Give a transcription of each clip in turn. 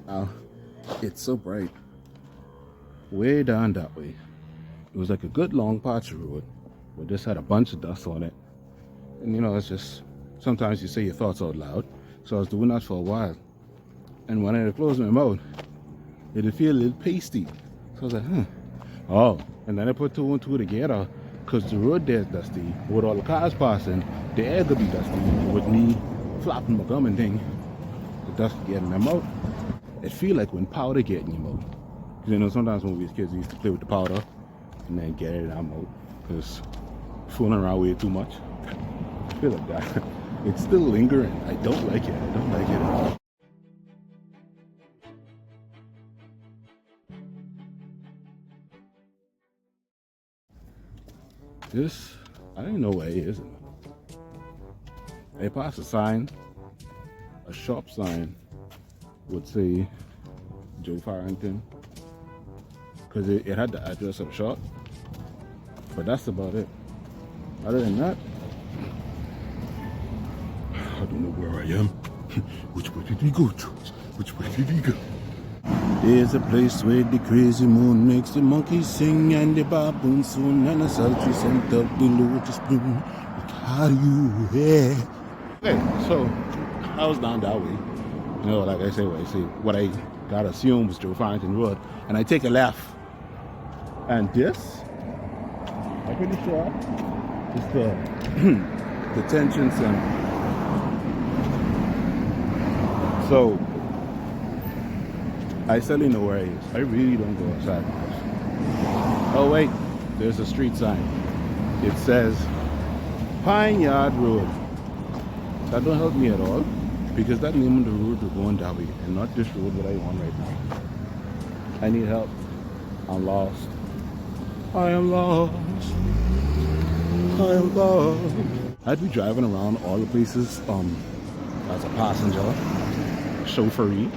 Now, it's so bright. Way down that way. It was like a good long patch of road, but just had a bunch of dust on it. And you know, it's just, sometimes you say your thoughts out loud. So I was doing that for a while. And when I closed my mouth, it would feel a little pasty. So I was like, oh. And then I put two and two together, because the road there is dusty. With all the cars passing, the air could be dusty. With me flopping my gum and thing, the dust get in my mouth. It feel like when powder get in your mouth. Because you know, sometimes when we was kids, we used to play with the powder and then get it in our mouth. Because fooling around way too much. I feel like that. It's still lingering. I don't like it. I don't like it at all. This, I don't know where it is. They passed a sign, a shop sign would say Joe Farrington, because it had the address of the shop, but that's about it. Other than that, I don't know where I am. Which way did we go, George? Which way did we go? There's a place where the crazy moon makes the monkeys sing and the baboons soon and the sultry scent of the lotus bloom. How do you hear? Okay, so I was down that way. You know, like I say, what I got assumed was Joe Farrington Road, and I take a left. And this, I'm pretty sure, is the detention center. So I still know where it is. I really don't go outside my house. Oh wait, there's a street sign. It says Pine Yard Road. That don't help me at all, because that name of the road we're going that way, and not this road that I on right now. I need help. I'm lost. I am lost. I am lost. I'd be driving around all the places as a passenger, chauffeur.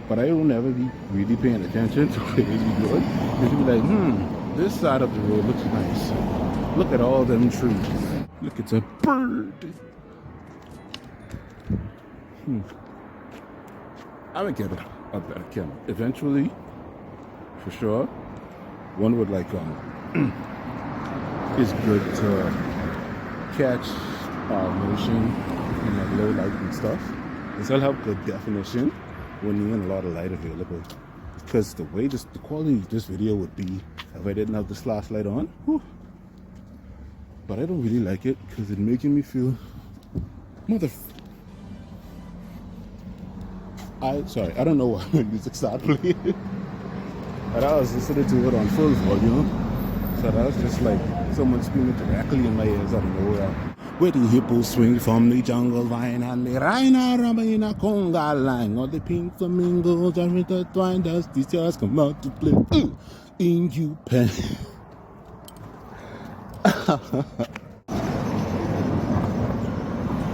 But I will never be really paying attention to where we go. Because you'll be like, this side of the road looks nice. Look at all them trees. Look, it's a bird. I would get a better camera. Eventually, for sure, one would like, it's good to catch motion in like low light and stuff. This will help good definition when you're in a lot of light available, because the way the quality of this video would be if I didn't have this flashlight on. Whew. But I don't really like it because it's making me feel I don't know why my music started playing. But I was listening to it on full volume, so that was just like someone screaming directly in my ears out of nowhere. Where the hippos swing from the jungle vine and the rhino rumble in a conga line. All the pink flamingos are intertwined as the stars come out to play in you pen.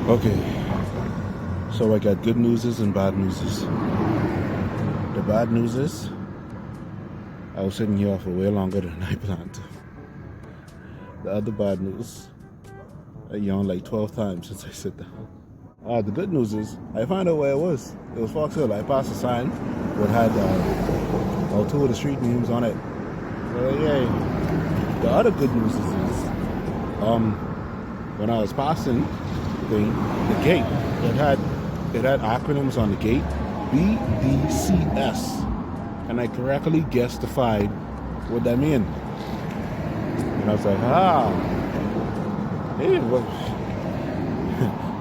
Okay, so I got good news and bad news. The bad news is I was sitting here for way longer than I planned to. The other bad news, I yawned like 12 times since I sat down. The good news is, I found out where it was. It was Fox Hill. I passed a sign that had all two of the street names on it. So yay. The other good news is when I was passing the gate, it had acronyms on the gate, BDCS, and I correctly guessified what that meant. And I was like,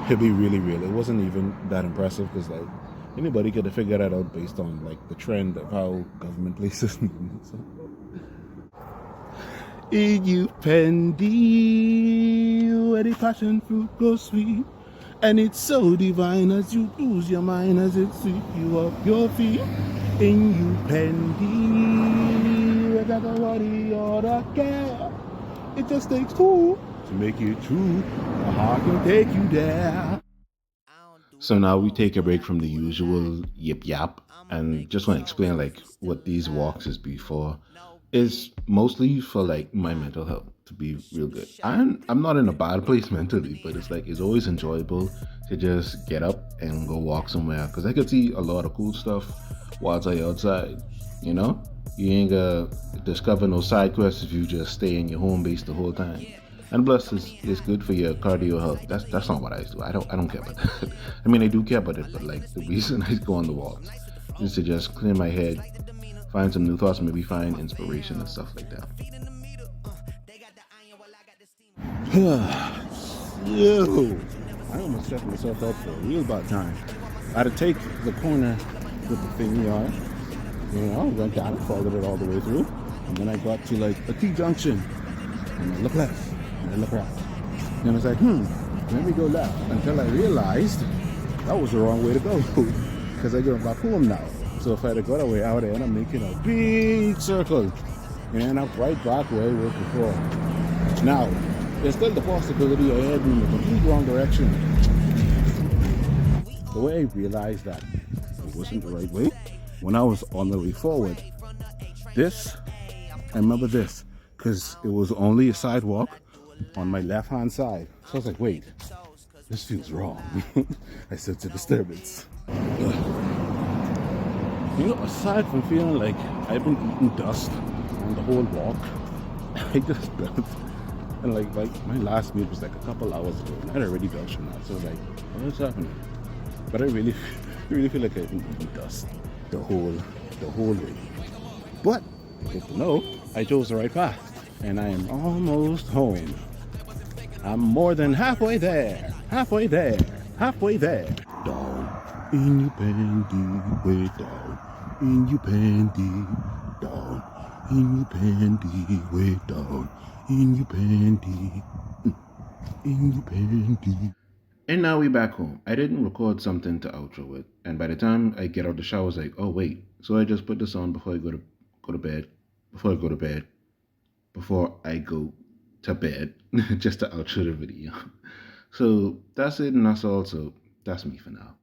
it'd be really real. It wasn't even that impressive, because like anybody could have figured that out based on like the trend of how government places. So. You pendy, where the passion fruit grows sweet, and it's so divine as you lose your mind as it sweep you off your feet. In you pendy, without a worry or a care. It just takes two to make it true. A heart can take you there. So now we take a break from the usual yip yap, and just want to explain like what these walks is before. Is mostly for like my mental health. to be real good. I'm not in a bad place mentally, but it's like it's always enjoyable to just get up and go walk somewhere because I could see a lot of cool stuff whilst I outside. You know, you ain't gonna discover no side quests if you just stay in your home base the whole time. And plus, it's good for your cardio health. That's not what I do. I don't care about that. I mean, I do care about it, but like the reason I go on the walks is to just clear my head, find some new thoughts, maybe find inspiration and stuff like that. Yo, I almost set myself up for a real bad time. I had to take the corner with the thingy on. You know, went down and followed it all the way through. And then I got to like a T-junction. And I look left. And I look right. And I was like, let me go left. Until I realized that was the wrong way to go. Because I go back home now. So if I had to go that way, I would end up making a big circle. And end up right back where I was before. Now, there's still the possibility I heading in the complete wrong direction. The way I realized that it wasn't the right way, when I was on the way forward, I remember this, because it was only a sidewalk on my left-hand side. So I was like, wait, this feels wrong. I said to disturbance. You know, aside from feeling like I've been eating dust on the whole walk, I just felt, and like my last meal was like a couple hours ago, and I'd already belched from that. So I was like, what's happening? But I really feel like I've been eating dust the whole way. But good to know, I chose the right path, and I am almost home. I'm more than halfway there. Halfway there. Halfway there. Down in your panty, way down in your panty, down in your panty, way down in your panty, in your panty. And now we back home. I didn't record something to outro with, and by the time I get out the shower, I was like, oh wait. So I just put this on before I go to bed. Before I go to bed. Before I go to bed, just to outro the video. So that's it, and that's all. So that's me for now.